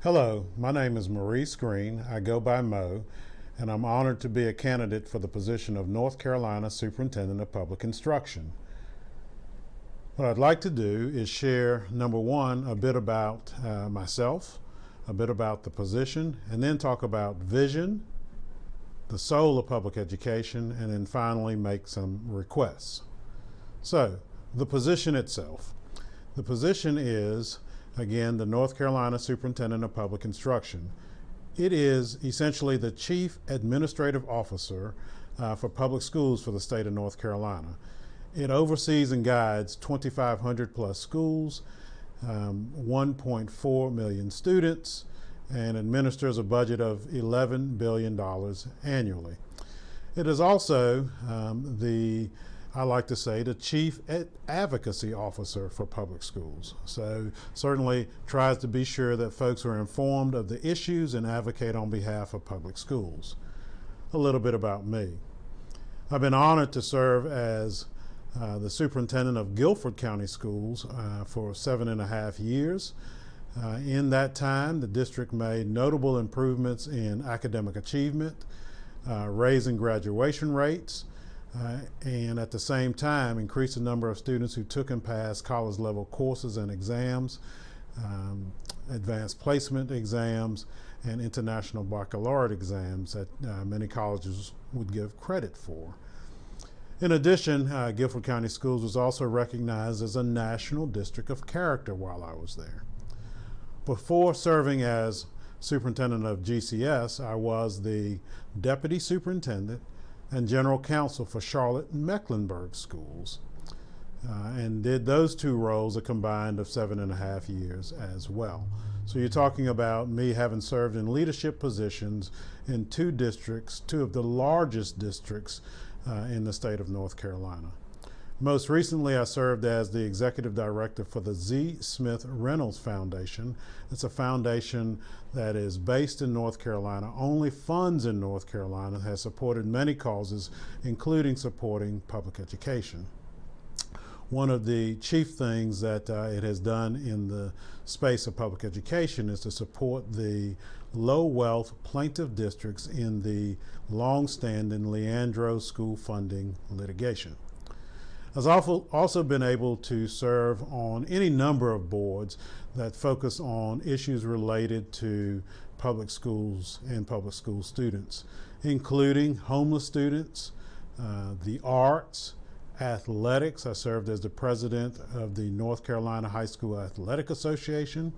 Hello, my name is Maurice Green. I go by Mo, and I'm honored to be a candidate for the position of North Carolina Superintendent of Public Instruction. What I'd like to do is share, number one, a bit about myself, a bit about the position, and then talk about vision, the soul of public education, and then finally make some requests. So, the position itself. The position is, again, the North Carolina Superintendent of Public Instruction. It is essentially the Chief Administrative Officer for public schools for the state of North Carolina. It oversees and guides 2,500 plus schools, 1.4 million students, and administers a budget of $11 billion annually. It is also I like to say, the Chief Advocacy Officer for public schools. So certainly tries to be sure that folks are informed of the issues and advocate on behalf of public schools. A little bit about me. I've been honored to serve as the Superintendent of Guilford County Schools for 7.5 years. In that time, the district made notable improvements in academic achievement, raising graduation rates, and at the same time increased the number of students who took and passed college level courses and exams, advanced placement exams, and international baccalaureate exams that many colleges would give credit for. In addition, Guilford County Schools was also recognized as a National District of Character while I was there. Before serving as Superintendent of GCS, I was the Deputy Superintendent and General Counsel for Charlotte and Mecklenburg schools, and did those two roles a combined of 7.5 years as well. So you're talking about me having served in leadership positions in two districts, two of the largest districts in the state of North Carolina. Most recently, I served as the Executive Director for the Z. Smith Reynolds Foundation. It's a foundation that is based in North Carolina, only funds in North Carolina, has supported many causes, including supporting public education. One of the chief things that it has done in the space of public education is to support the low-wealth plaintiff districts in the long-standing Leandro school funding litigation. I've also been able to serve on any number of boards that focus on issues related to public schools and public school students, including homeless students, the arts, athletics. I served as the president of the North Carolina High School Athletic Association,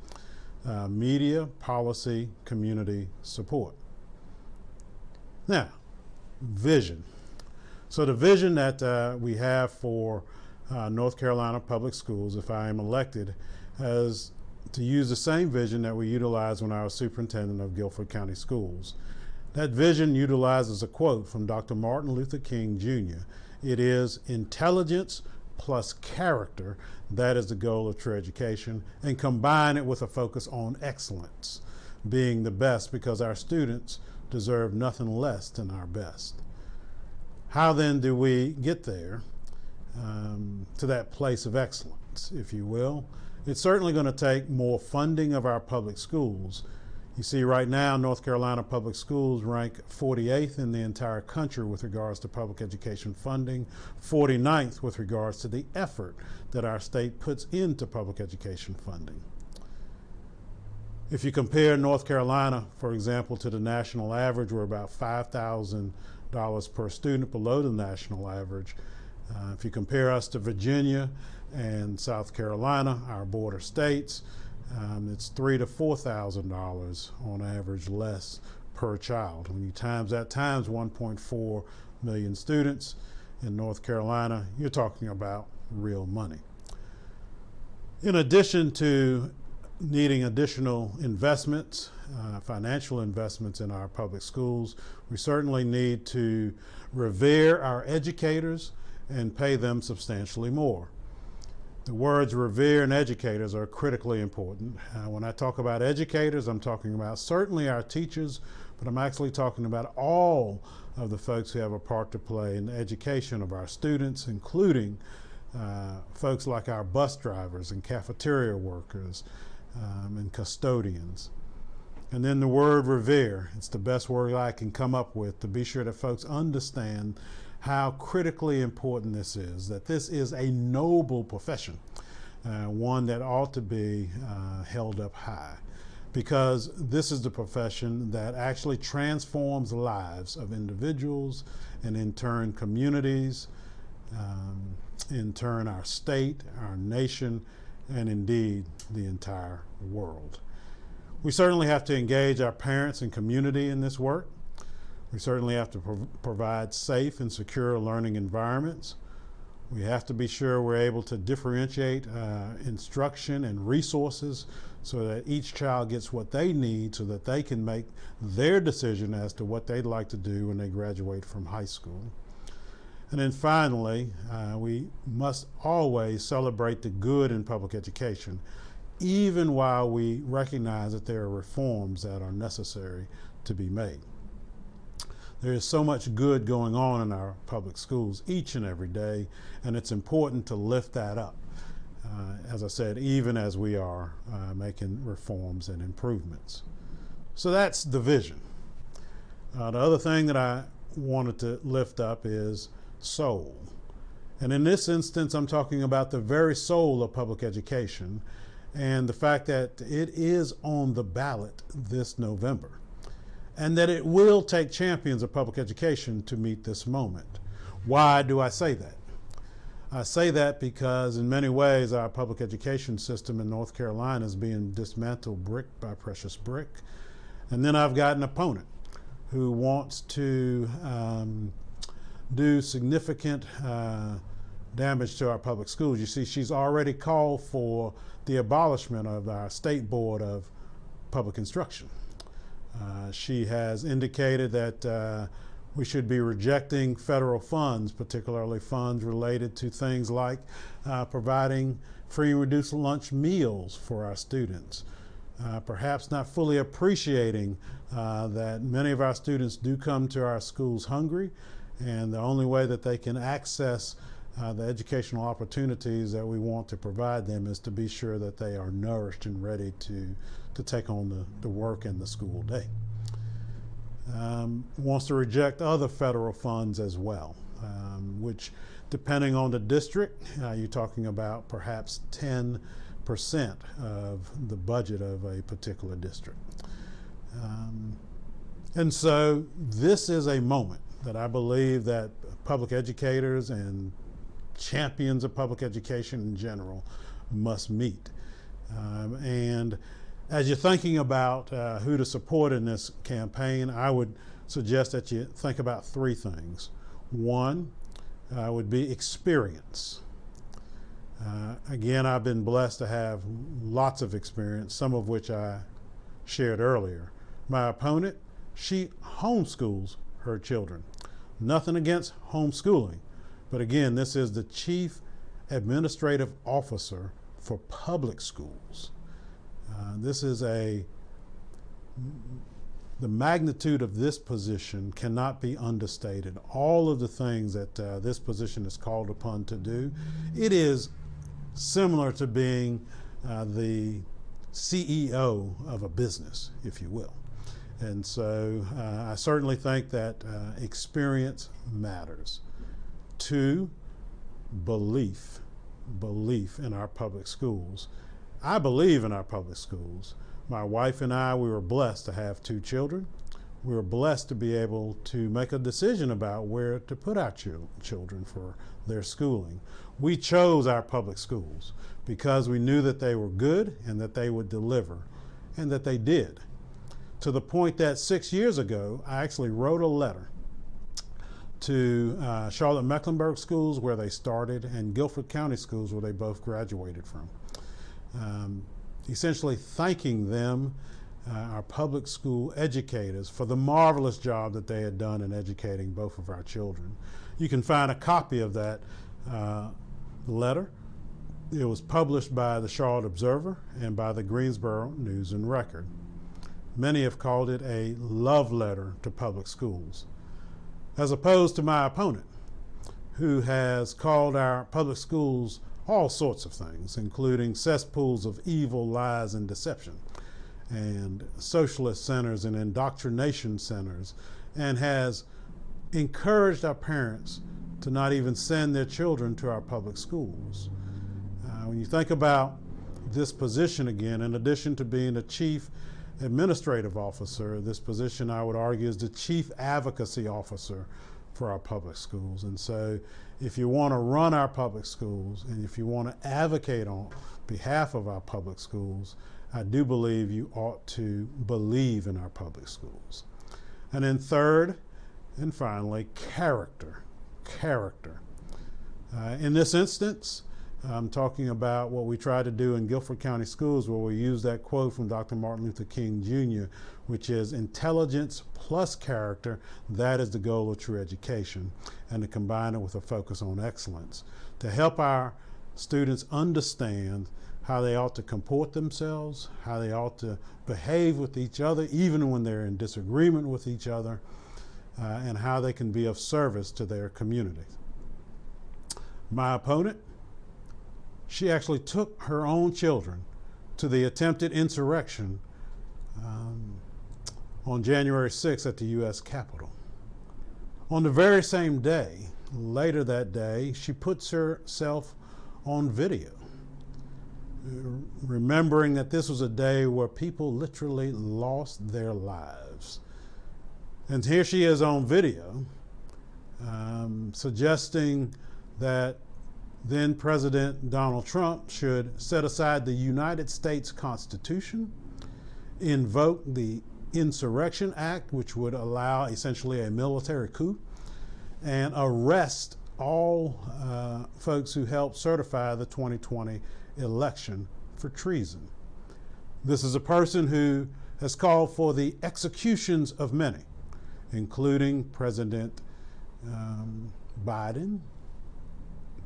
media, policy, community support. Now, vision. So the vision that we have for North Carolina Public Schools, if I am elected, is to use the same vision that we utilized when I was Superintendent of Guilford County Schools. That vision utilizes a quote from Dr. Martin Luther King Jr. It is intelligence plus character. That is the goal of true education, and combine it with a focus on excellence, being the best, because our students deserve nothing less than our best. How then do we get there to that place of excellence, if you will? It's certainly going to take more funding of our public schools. You see, right now, North Carolina public schools rank 48th in the entire country with regards to public education funding, 49th with regards to the effort that our state puts into public education funding. If you compare North Carolina, for example, to the national average, we're about $5,000 per student below the national average. If you compare us to Virginia and South Carolina, our border states, it's $3,000 to $4,000 on average less per child. When you times that times 1.4 million students in North Carolina, you're talking about real money. In addition to needing additional investments, financial investments in our public schools, we certainly need to revere our educators and pay them substantially more. The words revere and educators are critically important. When I talk about educators, I'm talking about certainly our teachers, but I'm actually talking about all of the folks who have a part to play in the education of our students, including folks like our bus drivers and cafeteria workers and custodians. And then the word revere. It's the best word I can come up with to be sure that folks understand how critically important this is, that this is a noble profession, one that ought to be held up high, because this is the profession that actually transforms lives of individuals and in turn communities, in turn our state, our nation, and indeed the entire world. We certainly have to engage our parents and community in this work. We certainly have to provide safe and secure learning environments. We have to be sure we're able to differentiate instruction and resources so that each child gets what they need so that they can make their decision as to what they'd like to do when they graduate from high school. And then finally, we must always celebrate the good in public education, even while we recognize that there are reforms that are necessary to be made. There is so much good going on in our public schools each and every day, and it's important to lift that up, as I said, even as we are making reforms and improvements. So that's the vision. The other thing that I wanted to lift up is soul. And in this instance, I'm talking about the very soul of public education and the fact that it is on the ballot this November, and that it will take champions of public education to meet this moment. Why do I say that? I say that because in many ways our public education system in North Carolina is being dismantled brick by precious brick. And then I've got an opponent who wants to do significant damage to our public schools. You see, she's already called for the abolishment of our State Board of Public Instruction. She has indicated that we should be rejecting federal funds, particularly funds related to things like providing free and reduced lunch meals for our students. Perhaps not fully appreciating that many of our students do come to our schools hungry, and the only way that they can access the educational opportunities that we want to provide them is to be sure that they are nourished and ready to take on the work and the school day. Wants to reject other federal funds as well, which depending on the district, you're talking about perhaps 10% of the budget of a particular district. And so this is a moment that I believe that public educators and champions of public education in general must meet. And as you're thinking about who to support in this campaign, I would suggest that you think about three things. One would be experience. Again, I've been blessed to have lots of experience, some of which I shared earlier. My opponent, she homeschools her children. Nothing against homeschooling, but again, this is the Chief Administrative Officer for public schools. This is the magnitude of this position cannot be understated. All of the things that this position is called upon to do, it is similar to being the CEO of a business, if you will. And so I certainly think that experience matters. Two, belief in our public schools. I believe in our public schools. My wife and I, we were blessed to have 2 children. We were blessed to be able to make a decision about where to put our children for their schooling. We chose our public schools because we knew that they were good and that they would deliver, and that they did. To the point that 6 years ago, I actually wrote a letter to Charlotte-Mecklenburg schools where they started and Guilford County schools where they both graduated from. Essentially thanking them, our public school educators, for the marvelous job that they had done in educating both of our children. You can find a copy of that letter. It was published by the Charlotte Observer and by the Greensboro News and Record. Many have called it a love letter to public schools, as opposed to my opponent, who has called our public schools all sorts of things, including cesspools of evil, lies, and deception. and socialist centers and indoctrination centers, and has encouraged our parents to not even send their children to our public schools. When you think about this position again, in addition to being a chief administrative officer, this position I would argue is the chief advocacy officer for our public schools. And so if you want to run our public schools and if you want to advocate on behalf of our public schools, I do believe you ought to believe in our public schools. And then third and finally, character. Character. In this instance, I'm talking about what we try to do in Guilford County Schools, where we use that quote from Dr. Martin Luther King Jr., which is intelligence plus character, that is the goal of true education, and to combine it with a focus on excellence, to help our students understand how they ought to comport themselves, how they ought to behave with each other, even when they're in disagreement with each other, and how they can be of service to their communities. My opponent, she actually took her own children to the attempted insurrection on January 6th at the U.S. Capitol. On the very same day, later that day, she puts herself on video, remembering that this was a day where people literally lost their lives. And here she is on video, suggesting that then President Donald Trump should set aside the United States Constitution, invoke the Insurrection Act, which would allow essentially a military coup, and arrest all folks who helped certify the 2020 election for treason. This is a person who has called for the executions of many, including President Biden,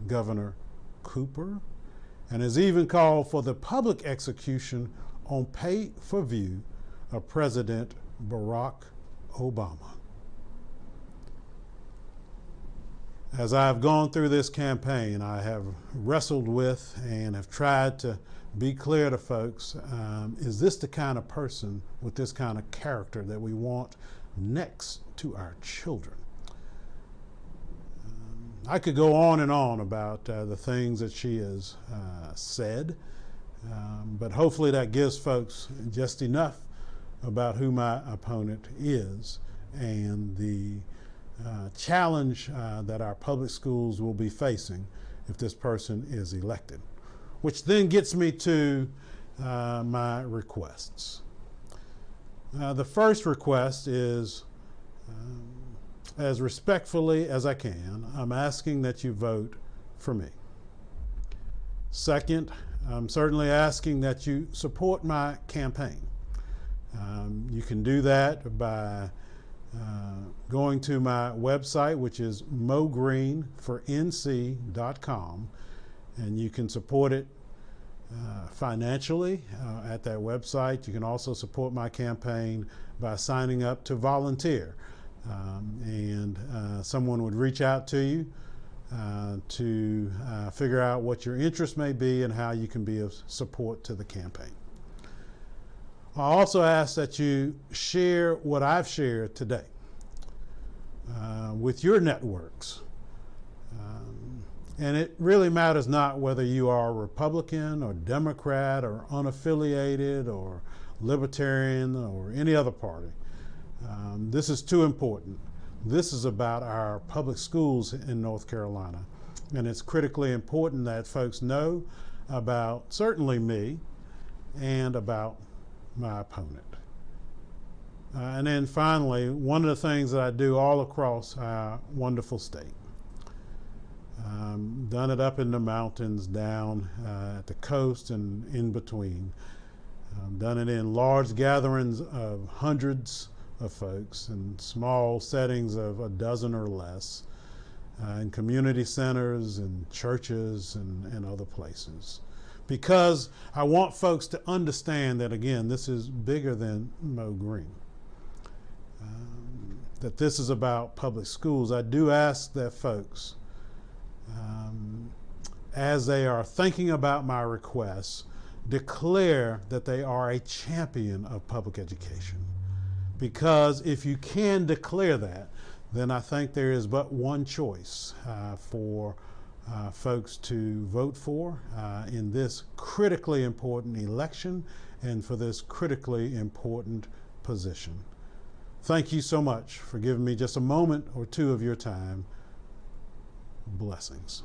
Governor Cooper, and has even called for the public execution on pay-per-view of President Barack Obama. As I've gone through this campaign, I have wrestled with and have tried to be clear to folks, is this the kind of person with this kind of character that we want next to our children? I could go on and on about the things that she has said, but hopefully that gives folks just enough about who my opponent is and the challenge that our public schools will be facing if this person is elected. Which then gets me to my requests. The first request is, as respectfully as I can, I'm asking that you vote for me. Second, I'm certainly asking that you support my campaign. You can do that by going to my website, which is mogreenfornc.com, and you can support it financially at that website. You can also support my campaign by signing up to volunteer. And someone would reach out to you to figure out what your interest may be and how you can be of support to the campaign. I also ask that you share what I've shared today with your networks. And it really matters not whether you are Republican or Democrat or unaffiliated or Libertarian or any other party. This is too important. This is about our public schools in North Carolina. And it's critically important that folks know about certainly me and about my opponent. And then finally, one of the things that I do all across our wonderful state. Done it up in the mountains, down at the coast and in between. Done it in large gatherings of hundreds of folks and small settings of a dozen or less, in community centers and churches and other places. Because I want folks to understand that, again, this is bigger than Mo Green. That this is about public schools. I do ask that folks, as they are thinking about my requests, declare that they are a champion of public education. Because if you can declare that, then I think there is but one choice for folks to vote for in this critically important election and for this critically important position. Thank you so much for giving me just a moment or two of your time. Blessings.